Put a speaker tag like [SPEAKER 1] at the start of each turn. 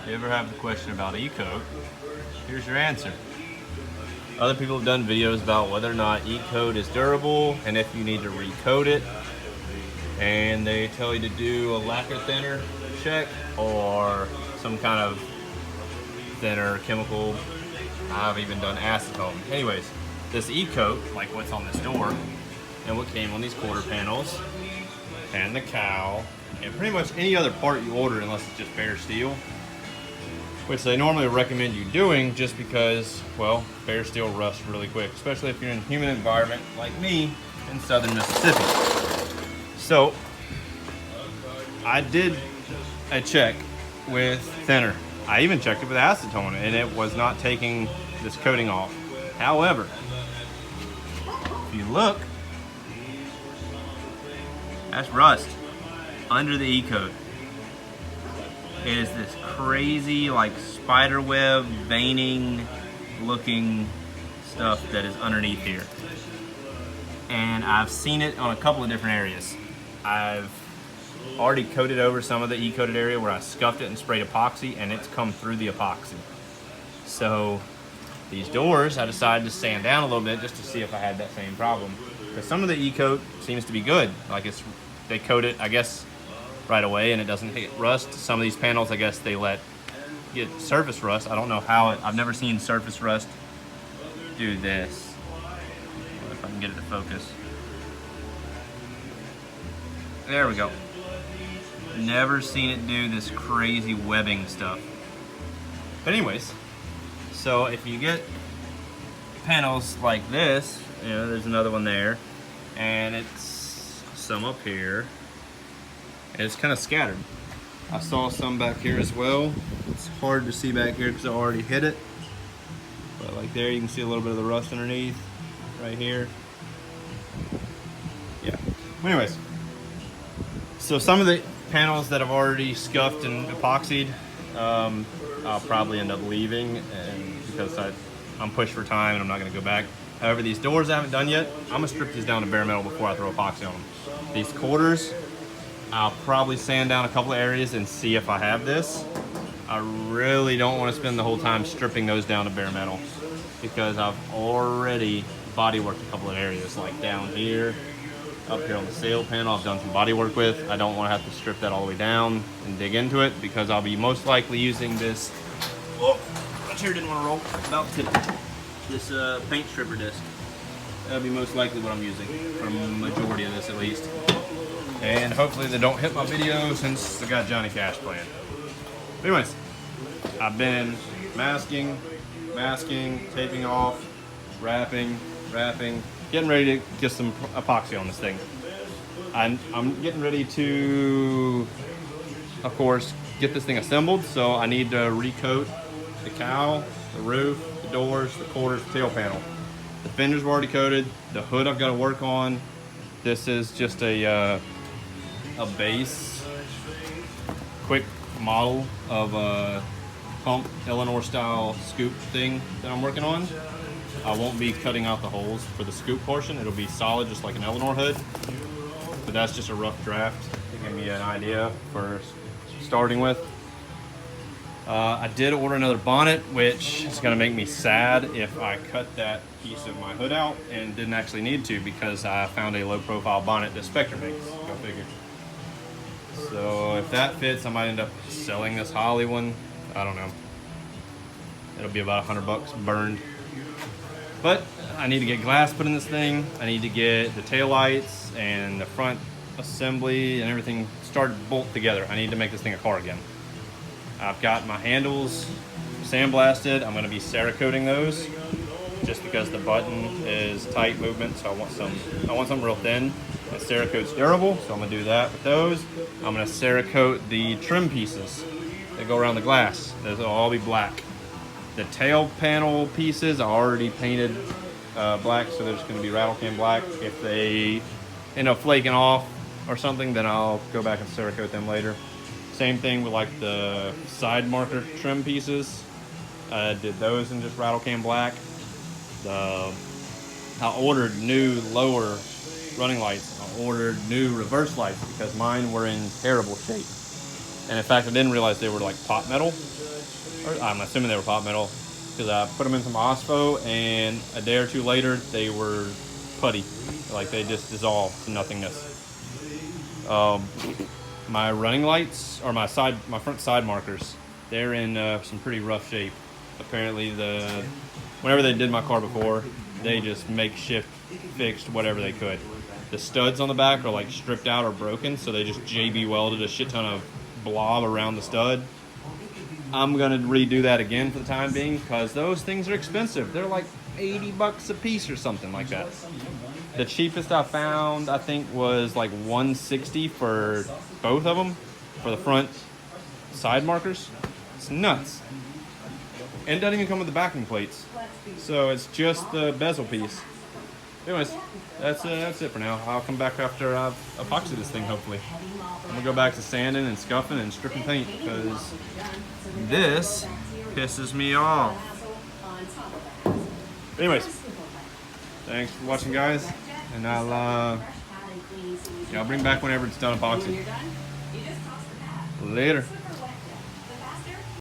[SPEAKER 1] you ever have the question about E-coat, here's your answer. Other people have done videos about whether or not E-coat is durable and if you need to recoat it. And they tell you to do a lacquer thinner check or some kind of thinner chemical. I've even done acetone. Anyways, this E-coat, like what's on this door and what came on these quarter panels and the cowl and pretty much any other part you order unless it's just bare steel, which they normally recommend you doing just because, well, bare steel rusts really quick, especially if you're in a humid environment like me in southern Mississippi. So I did a check with thinner. I even checked it with acetone and it was not taking this coating off. However, if you look, that's rust under the E-coat. It is this crazy like spider web veining looking stuff that is underneath here. And I've seen it on a couple of different areas. I've already coated over some of the E-coated area where I scuffed it and sprayed epoxy and it's come through the epoxy. So these doors I decided to sand down a little bit just to see if I had that same problem. Because some of the E-coat seems to be good. Like they coat it, I guess, right away and it doesn't hit rust. Some of these panels, I guess they get surface rust. I don't know how I've never seen surface rust do this. If I can get it to focus. There we go. Never seen it do this crazy webbing stuff. But anyways, so if you get panels like this, you know, there's another one there, and it's some up here, and it's kind of scattered. I saw some back here as well. It's hard to see back here because I already hit it. But like there, you can see a little bit of the rust underneath, right here. Yeah. Anyways, so some of the panels that I've already scuffed and epoxied, I'll probably end up leaving, and because I'm pushed for time and I'm not going to go back. However, these doors I haven't done yet. I'm going to strip these down to bare metal before I throw epoxy on them. These quarters, I'll probably sand down a couple of areas and see if I have this. I really don't want to spend the whole time stripping those down to bare metal because I've already body worked a couple of areas, like down here, up here on the sail panel. I've done some body work with. I don't want to have to strip that all the way down and dig into it because I'll be most likely using this. Oh, my chair didn't want to roll. About to tip it. This paint stripper disc. That'll be most likely what I'm using for the majority of this at least. And hopefully they don't hit my video since I got Johnny Cash playing. But anyways, I've been masking, taping off, wrapping, getting ready to get some epoxy on this thing. I'm getting ready to, of course, get this thing assembled. So I need to recoat the cowl, the roof, the doors, the quarters, the tail panel. The fenders were already coated. The hood I've got to work on. This is just a base, quick model of a pump Eleanor style scoop thing that I'm working on. I won't be cutting out the holes for the scoop portion. It'll be solid, just like an Eleanor hood. But that's just a rough draft to give me an idea for starting with. I did order another bonnet, which is going to make me sad if I cut that piece of my hood out and didn't actually need to because I found a low profile bonnet that Spectre makes. Go figure. So if that fits, I might end up selling this Holly one. I don't know. It'll be about $100 burned. But I need to get glass put in this thing. I need to get the taillights and the front assembly and everything started to bolt together. I need to make this thing a car again. I've got my handles sandblasted. I'm going to be Cerakoting those just because the button is tight movement. So I want something real thin. And Cerakote's durable, so I'm going to do that with those. I'm going to Cerakote the trim pieces that go around the glass. Those will all be black. The tail panel pieces are already painted black, so they're just going to be rattle can black. If they end up flaking off or something, then I'll go back and Cerakote them later. Same thing with like the side marker trim pieces. I did those in just rattle can black. I ordered new lower running lights. I ordered new reverse lights because mine were in terrible shape. And in fact, I didn't realize they were like pot metal. Or I'm assuming they were pot metal because I put them in some OSPO, and a day or two later they were putty, like they just dissolved to nothingness. My running lights, or my front side markers, they're in some pretty rough shape. Apparently, whenever they did my car before, they just makeshift fixed whatever they could. The studs on the back are like stripped out or broken, so they just JB welded a shit ton of blob around the stud. I'm gonna redo that again for the time being because those things are expensive. They're like $80 a piece or something like that. The cheapest I found, I think, was like $160 for both of them, for the front side markers. It's nuts. And it doesn't even come with the backing plates, so it's just the bezel piece. Anyways, that's it for now. I'll come back after I've epoxied this thing, hopefully. I'm gonna go back to sanding and scuffing and stripping paint because this pisses me off. Anyways, thanks for watching, guys, and I'll bring back whenever it's done epoxy. Later.